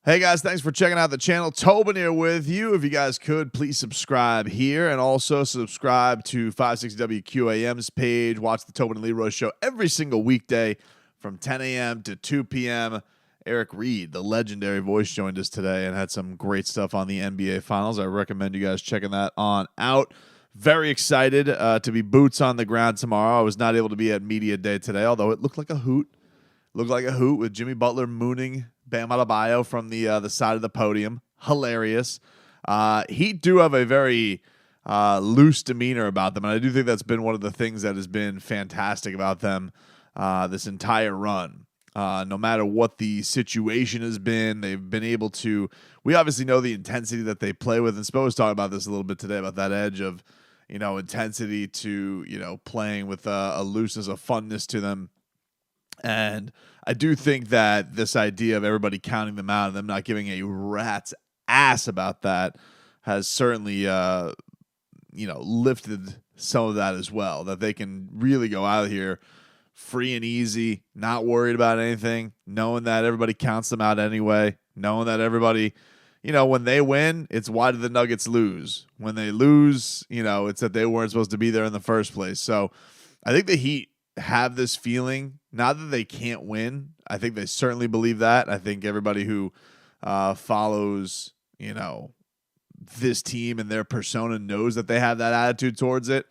Hey guys, thanks for checking out the channel. Tobin here with you. If you guys could, please subscribe here and also subscribe to 560 WQAM's page. Watch the Tobin and Leroy show every single weekday from 10 a.m. to 2 p.m. Eric Reed, the legendary voice, joined us today and had some great stuff on the NBA Finals. I recommend you guys checking that on out. Very excited to be boots on the ground tomorrow. I was not able to be at Media Day today, although it looked like a hoot. Looked like a hoot with Jimmy Butler mooning Bam Adebayo from the side of the podium. Hilarious. Heat do have a very loose demeanor about them, and I do think that's been one of the things that has been fantastic about them this entire run. No matter what the situation has been, they've been able to. We obviously know the intensity that they play with, and Spo was talking about this a little bit today about that edge of, intensity to, playing with a looseness, a funness to them. And I do think that this idea of everybody counting them out and them not giving a rat's ass about that has certainly, lifted some of that as well, that they can really go out here free and easy, not worried about anything, knowing that everybody counts them out anyway, knowing that everybody, when they win, it's why did the Nuggets lose? When they lose, it's that they weren't supposed to be there in the first place. So I think the Heat have this feeling, not that they can't win. I think they certainly believe that. I think everybody who follows, this team and their persona knows that they have that attitude towards it.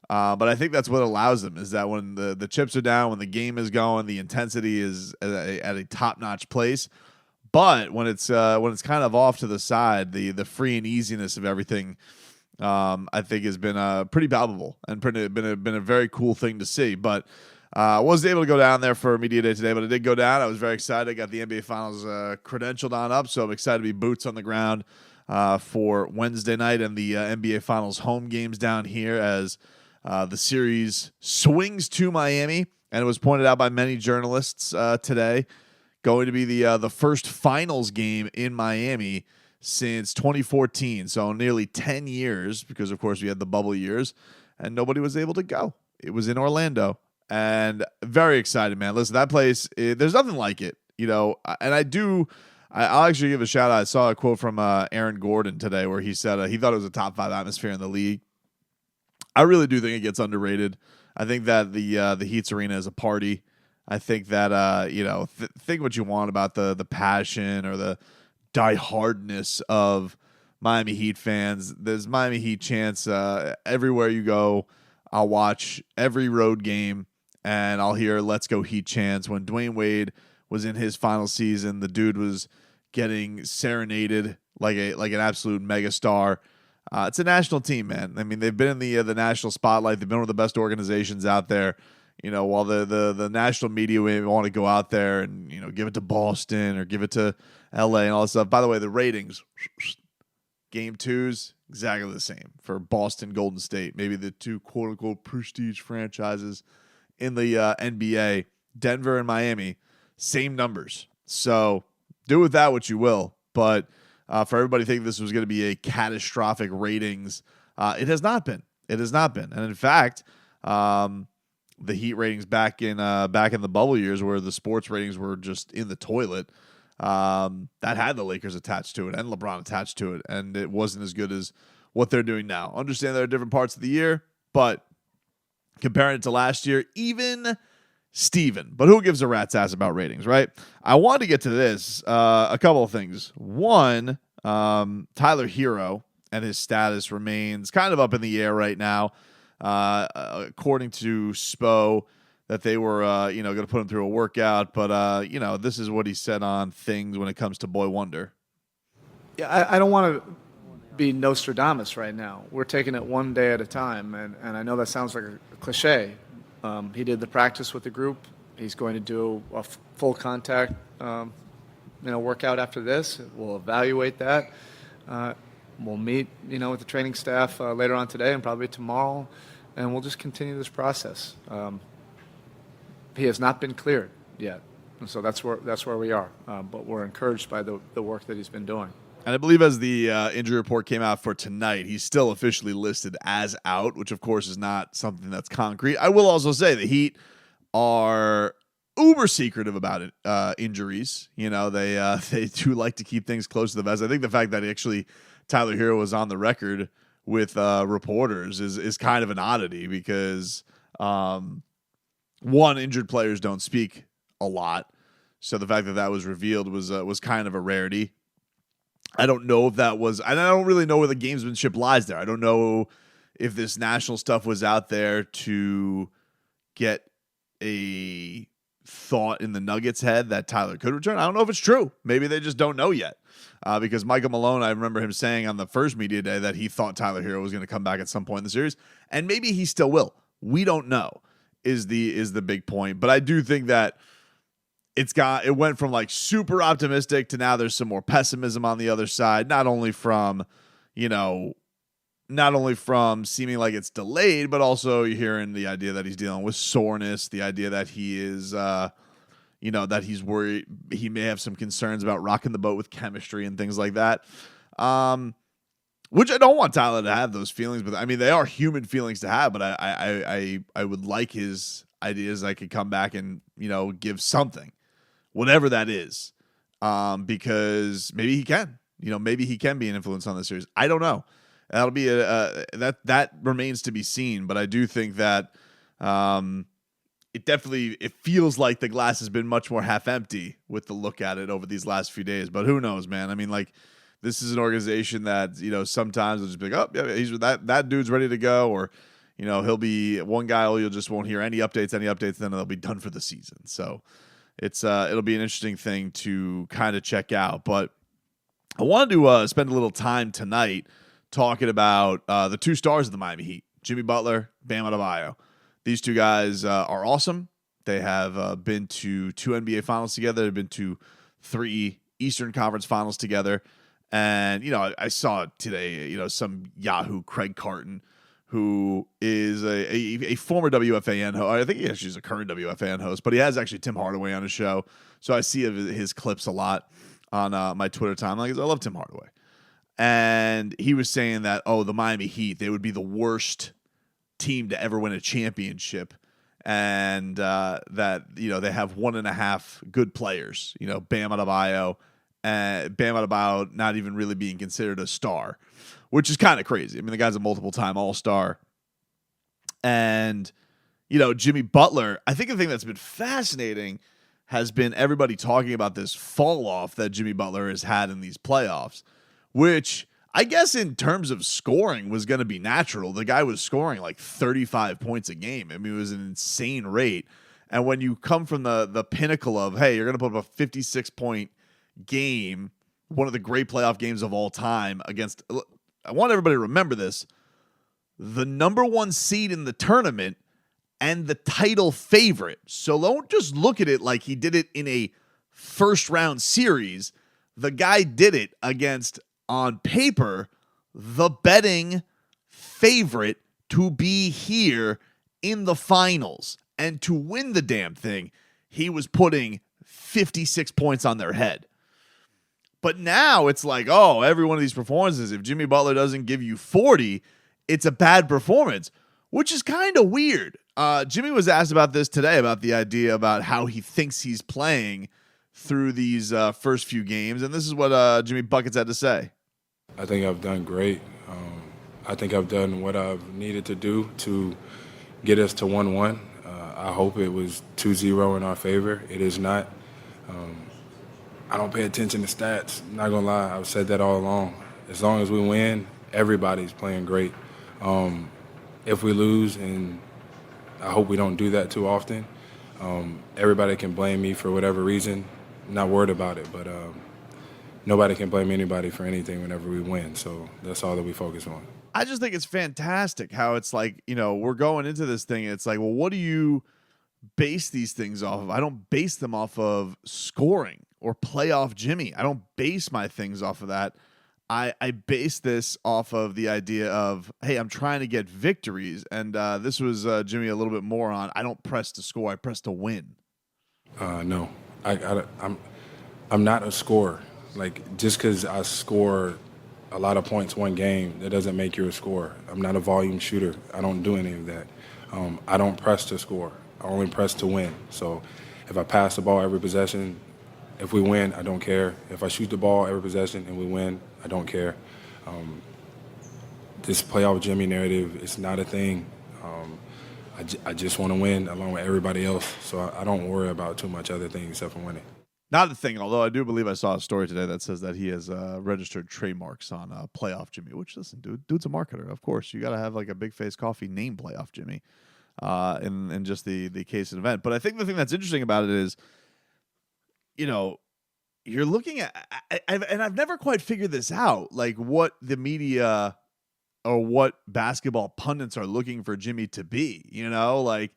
But I think that's what allows them, is that when the chips are down, when the game is going, the intensity is at a top-notch place. But when it's kind of off to the side, the free and easiness of everything, I think has been pretty palpable and been a very cool thing to see. But I wasn't able to go down there for Media Day today, but I did go down. I was very excited. I got the NBA Finals credentialed on up, so I'm excited to be boots on the ground for Wednesday night and the NBA Finals home games down here as the series swings to Miami. And it was pointed out by many journalists today, going to be the first Finals game in Miami since 2014, so nearly 10 years, because, of course, we had the bubble years, and nobody was able to go. It was in Orlando, and very excited, man. Listen, that place, there's nothing like it, and I'll actually give a shout-out. I saw a quote from Aaron Gordon today where he said he thought it was a top 5 atmosphere in the league. I really do think it gets underrated. I think that the Heat's arena is a party. I think that, think what you want about the passion or the diehardness of Miami Heat fans. There's Miami Heat chants everywhere you go. I'll watch every road game and I'll hear "Let's Go Heat" chants. When Dwyane Wade was in his final season, the dude was getting serenaded like an absolute megastar. It's a national team, man. I mean, they've been in the national spotlight. They've been one of the best organizations out there. While the national media may want to go out there and, give it to Boston or give it to LA and all that stuff. By the way, the ratings, game 2s, exactly the same for Boston, Golden State, maybe the two quote unquote prestige franchises in the NBA, Denver and Miami, same numbers. So do with that what you will. But for everybody thinking this was going to be a catastrophic ratings, it has not been. It has not been. And in fact, the Heat ratings back in the bubble years, where the sports ratings were just in the toilet, that had the Lakers attached to it and LeBron attached to it, and it wasn't as good as what they're doing now. Understand there are different parts of the year, but comparing it to last year, even Steven. But who gives a rat's ass about ratings, right? I wanted to get to this, a couple of things. One, Tyler Herro and his status remains kind of up in the air right now. According to Spo, that they were, going to put him through a workout. But, this is what he said on things when it comes to Boy Wonder. Yeah, I don't want to be Nostradamus right now. We're taking it one day at a time. And I know that sounds like a cliche. He did the practice with the group. He's going to do a full contact, workout after this. We'll evaluate that. We'll meet, with the training staff later on today and probably tomorrow, and we'll just continue this process. He has not been cleared yet, and so that's where we are. But we're encouraged by the work that he's been doing. And I believe as the injury report came out for tonight, he's still officially listed as out, which of course is not something that's concrete. I will also say the Heat are uber secretive about it. Injuries, they do like to keep things close to the vest. I think the fact that actually Tyler Herro was on the record with reporters is kind of an oddity because one, injured players don't speak a lot, so the fact that that was revealed was kind of a rarity. I don't know if that was, and I don't really know where the gamesmanship lies there. I don't know if this national stuff was out there to get a thought in the Nuggets' head that Tyler could return. I don't know if it's true. Maybe they just don't know yet. Because Michael Malone, I remember him saying on the first media day that he thought Tyler Herro was going to come back at some point in the series, and maybe he still will. We don't know is the big point. But I do think that it went from like super optimistic to now there's some more pessimism on the other side, not only from seeming like it's delayed, but also you're hearing the idea that he's dealing with soreness, the idea that he is, that he's worried he may have some concerns about rocking the boat with chemistry and things like that. Which I don't want Tyler to have those feelings, but I mean, they are human feelings to have, but I would like his ideas I could come back and, give something, whatever that is, because maybe he can, maybe he can be an influence on the series. I don't know. That'll be that remains to be seen, but I do think that it feels like the glass has been much more half empty with the look at it over these last few days. But who knows, man? I mean, like, this is an organization that sometimes they'll just be like, oh yeah, he's that dude's ready to go, or he'll be one guy you'll just won't hear any updates, then they'll be done for the season. So it'll be an interesting thing to kind of check out. But I wanted to spend a little time tonight talking about the two stars of the Miami Heat, Jimmy Butler, Bam Adebayo. These two guys are awesome. They have been to 2 NBA finals together. They've been to 3 Eastern Conference finals together. And, I saw today, some Yahoo Craig Carton, who is a former WFAN host. I think he actually is a current WFAN host, but he has actually Tim Hardaway on his show. So I see his clips a lot on my Twitter timeline. I love Tim Hardaway. And he was saying that, the Miami Heat, they would be the worst team to ever win a championship. And that, they have 1.5 good players, Bam Adebayo not even really being considered a star, which is kind of crazy. I mean, the guy's a multiple-time All-Star. And, Jimmy Butler, I think the thing that's been fascinating has been everybody talking about this fall-off that Jimmy Butler has had in these playoffs, which I guess in terms of scoring was going to be natural. The guy was scoring like 35 points a game. I mean, it was an insane rate. And when you come from the pinnacle of, hey, you're going to put up a 56-point game, one of the great playoff games of all time against, I want everybody to remember this, the number 1 seed in the tournament and the title favorite. So don't just look at it like he did it in a first-round series. The guy did it against, on paper, the betting favorite to be here in the finals and to win the damn thing. He was putting 56 points on their head. But now it's like, every one of these performances, if Jimmy Butler doesn't give you 40, it's a bad performance, which is kind of weird. Jimmy was asked about this today, about the idea about how he thinks he's playing through these first few games, and this is what Jimmy Buckets had to say. I think I've done great. I think I've done what I've needed to do to get us to 1-1. I hope it was 2-0 in our favor. It is not. I don't pay attention to stats. I'm not going to lie. I've said that all along. As long as we win, everybody's playing great. If we lose, and I hope we don't do that too often, everybody can blame me for whatever reason. I'm not worried about it, but nobody can blame anybody for anything whenever we win. So that's all that we focus on. I just think it's fantastic how it's like, we're going into this thing. And it's like, well, what do you base these things off of? I don't base them off of scoring or playoff Jimmy. I don't base my things off of that. I base this off of the idea of, hey, I'm trying to get victories. And this was Jimmy a little bit more on, I don't press to score, I press to win. No, I'm not a scorer. Like, just because I score a lot of points one game, that doesn't make you a scorer. I'm not a volume shooter. I don't do any of that. I don't press to score. I only press to win. So if I pass the ball every possession, if we win, I don't care. If I shoot the ball every possession and we win, I don't care. This playoff Jimmy narrative is not a thing. I just want to win along with everybody else, so I don't worry about too much other things except for winning. Not a thing, although I do believe I saw a story today that says that he has registered trademarks on Playoff Jimmy, which, listen, dude's a marketer. Of course, you got to have like a Big Face Coffee named Playoff Jimmy in just the case and event. But I think the thing that's interesting about it is, you know, you're looking at, and I've never quite figured this out, like what the media or what basketball pundits are looking for Jimmy to be. You know, like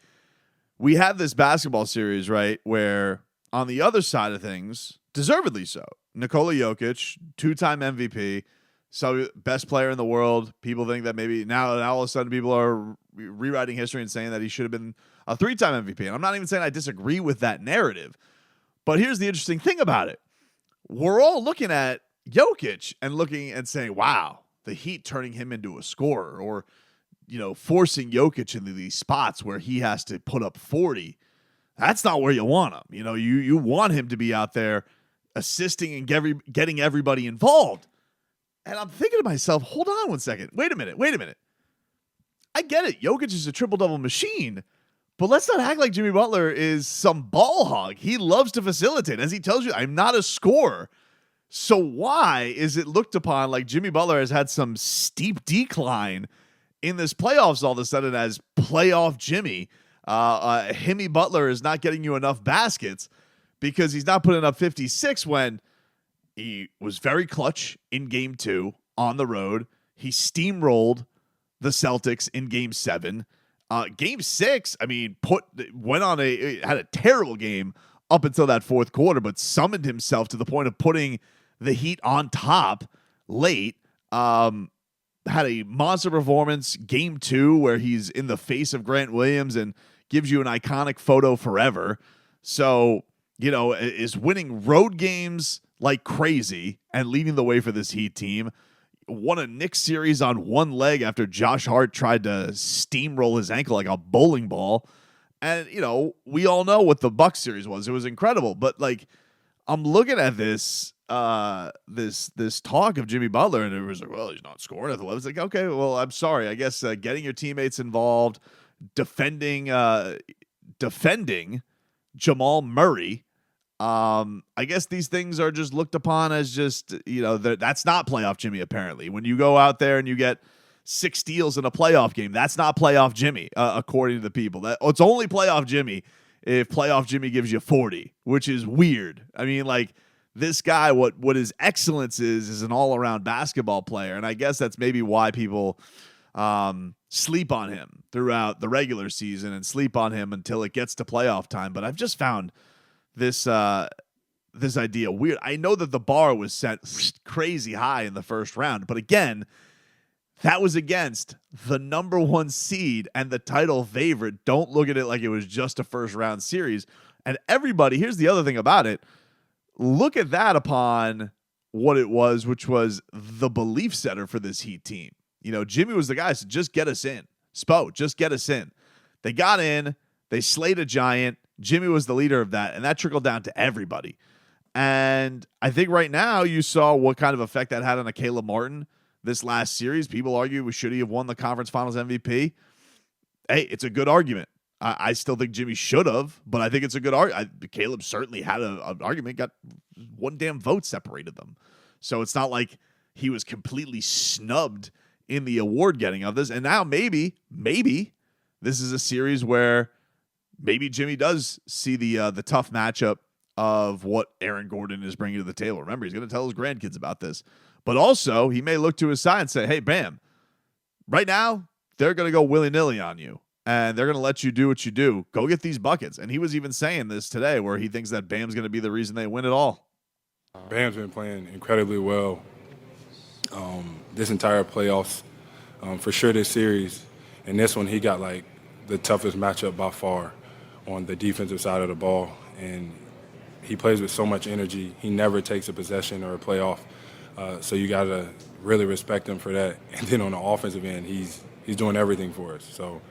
we have this basketball series, right, where on the other side of things, deservedly so, Nikola Jokic, 2-time MVP, so best player in the world. People think that maybe now all of a sudden people are rewriting history and saying that he should have been a 3-time MVP. And I'm not even saying I disagree with that narrative. But here's the interesting thing about it. We're all looking at Jokic and looking and saying, wow, the Heat turning him into a scorer, or, you know, forcing Jokic into these spots where he has to put up 40. That's not where you want him. You know, you want him to be out there assisting and getting everybody involved. And I'm thinking to myself, hold on one second. Wait a minute. I get it. Jokic is a triple-double machine, but let's not act like Jimmy Butler is some ball hog. He loves to facilitate. As he tells you, I'm not a scorer. So why is it looked upon like Jimmy Butler has had some steep decline in this playoffs all of a sudden as playoff Jimmy? Jimmy Butler is not getting you enough baskets because he's not putting up 56 when he was very clutch in game 2 on the road. He steamrolled the Celtics in game 7. Game 6, I mean, had a terrible game up until that fourth quarter, but summoned himself to the point of putting the Heat on top late. Had a monster performance game 2 where he's in the face of Grant Williams and gives you an iconic photo forever. So, you know, is winning road games like crazy and leading the way for this Heat team. Won a Knicks series on one leg after Josh Hart tried to steamroll his ankle like a bowling ball. And, you know, we all know what the Bucks series was. It was incredible. But, like, I'm looking at this this talk of Jimmy Butler, and it was like, well, he's not scoring at the level. It's like, okay, well, I'm sorry. I guess getting your teammates involved, defending Jamal Murray, I guess these things are just looked upon as just, you know, that's not playoff Jimmy, apparently. When you go out there and you get 6 steals in a playoff game, that's not playoff Jimmy, according to the people. It's only playoff Jimmy if playoff Jimmy gives you 40, which is weird. I mean, like, this guy, what his excellence is an all-around basketball player, and I guess that's maybe why people sleep on him throughout the regular season and sleep on him until it gets to playoff time. But I've just found this idea weird. I know that the bar was set crazy high in the first round, but again, that was against the number 1 seed and the title favorite. Don't look at it like it was just a first round series. And everybody, here's the other thing about it. Look at that upon what it was, which was the belief setter for this Heat team. You know, Jimmy was the guy who said, just get us in. Spo, just get us in. They got in. They slayed a giant. Jimmy was the leader of that, and that trickled down to everybody. And I think right now you saw what kind of effect that had on a Caleb Martin this last series. People argue, should he have won the conference finals MVP? Hey, it's a good argument. I still think Jimmy should have, but I think it's a good argument. Caleb certainly had an argument, got 1 damn vote separated them. So it's not like he was completely snubbed in the award getting of this. And now maybe this is a series where maybe Jimmy does see the tough matchup of what Aaron Gordon is bringing to the table. Remember, he's going to tell his grandkids about this. But also, he may look to his side and say, hey, Bam, right now, they're going to go willy-nilly on you. And they're going to let you do what you do. Go get these buckets. And he was even saying this today where he thinks that Bam's going to be the reason they win it all. Bam's been playing incredibly well this entire playoffs. For sure this series. And this one, he got, like, the toughest matchup by far on the defensive side of the ball. And he plays with so much energy. He never takes a possession or a playoff. So you got to really respect him for that. And then on the offensive end, he's doing everything for us. So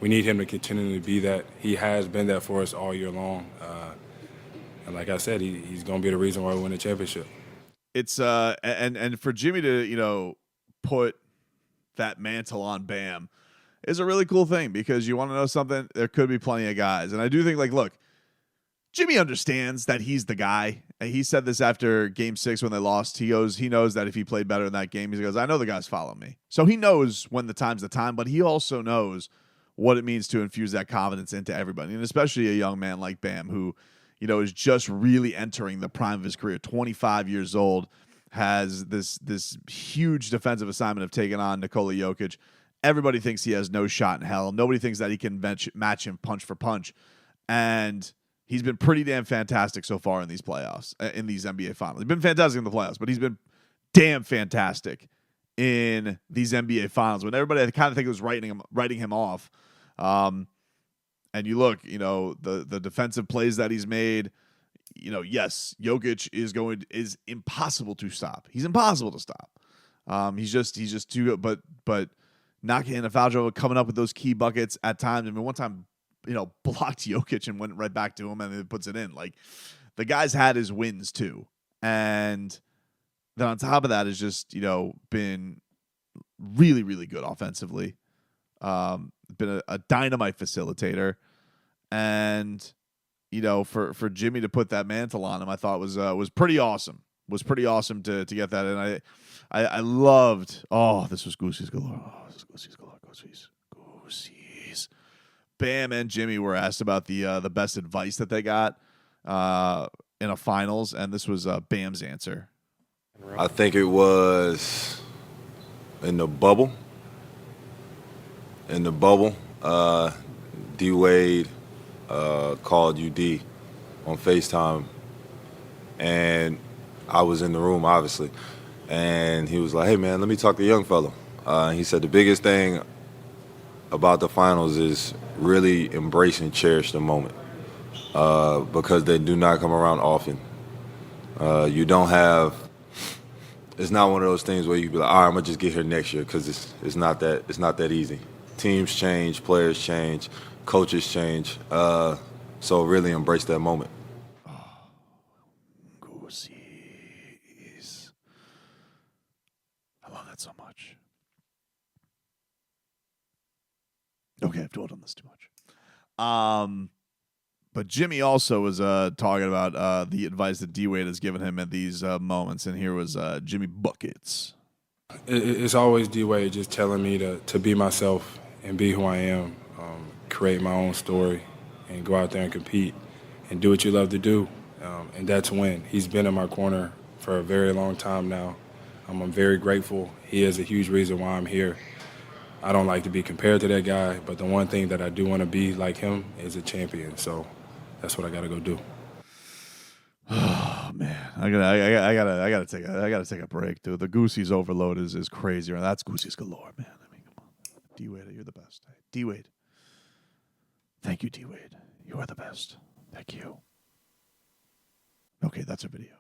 we need him to continually be that. He has been that for us all year long. And like I said, he's going to be the reason why we win the championship. It's and for Jimmy to put that mantle on Bam is a really cool thing, because you want to know something, there could be plenty of guys, and I do think, like, look, Jimmy understands that he's the guy. And he said this after Game 6 when they lost. He knows that if he played better in that game, he goes, I know the guys follow me. So he knows when the time's the time, but he also knows what it means to infuse that confidence into everybody, and especially a young man like Bam, who is just really entering the prime of his career, 25 years old, has this huge defensive assignment of taking on Nikola Jokic. Everybody thinks he has no shot in hell. Nobody thinks that he can match him punch for punch. And he's been pretty damn fantastic so far in these playoffs, in these NBA finals. He's been fantastic in the playoffs, but he's been damn fantastic in these NBA finals when everybody kind of think it was writing him off. And you look, the defensive plays that he's made, yes, Jokic is impossible to stop. He's impossible to stop. He's just too good, but not getting a foul trouble, coming up with those key buckets at times. I mean, one time, blocked Jokic and went right back to him and then puts it in. Like, the guy's had his wins too. And then on top of that is just, been really, really good offensively. Been a dynamite facilitator. And, for Jimmy to put that mantle on him, I thought was pretty awesome. Was pretty awesome to get that. And I loved, this was Goosey's galore. Oh, this was Goosey's galore. Goosey's. Bam and Jimmy were asked about the best advice that they got in a finals, and this was Bam's answer. I think it was in the bubble. D Wade called UD on FaceTime, and I was in the room, obviously, and he was like, hey, man, let me talk to the young fella. He said the biggest thing about the finals is really embrace and cherish the moment, because they do not come around often. It's not one of those things where you can be like, all right, I'm going to just get here next year, because it's not that easy. Teams change, players change, coaches change. So really embrace that moment. Goosies. I love that so much. Okay, I've dwelled on this too much. But Jimmy also was talking about the advice that D-Wade has given him at these moments, and here was Jimmy Buckets. It's always D-Wade just telling me to be myself and be who I am, create my own story, and go out there and compete and do what you love to do, and that's win. He's been in my corner for a very long time now. I'm very grateful. He is a huge reason why I'm here. I don't like to be compared to that guy, but the one thing that I do want to be like him is a champion. So that's what I got to go do. Oh man, I gotta take a break, dude. The Goosey's overload is crazy, and that's Goosey's galore, man. I mean, come on, D-Wade, you're the best. D-Wade, thank you, D-Wade. You are the best. Thank you. Okay, that's a video.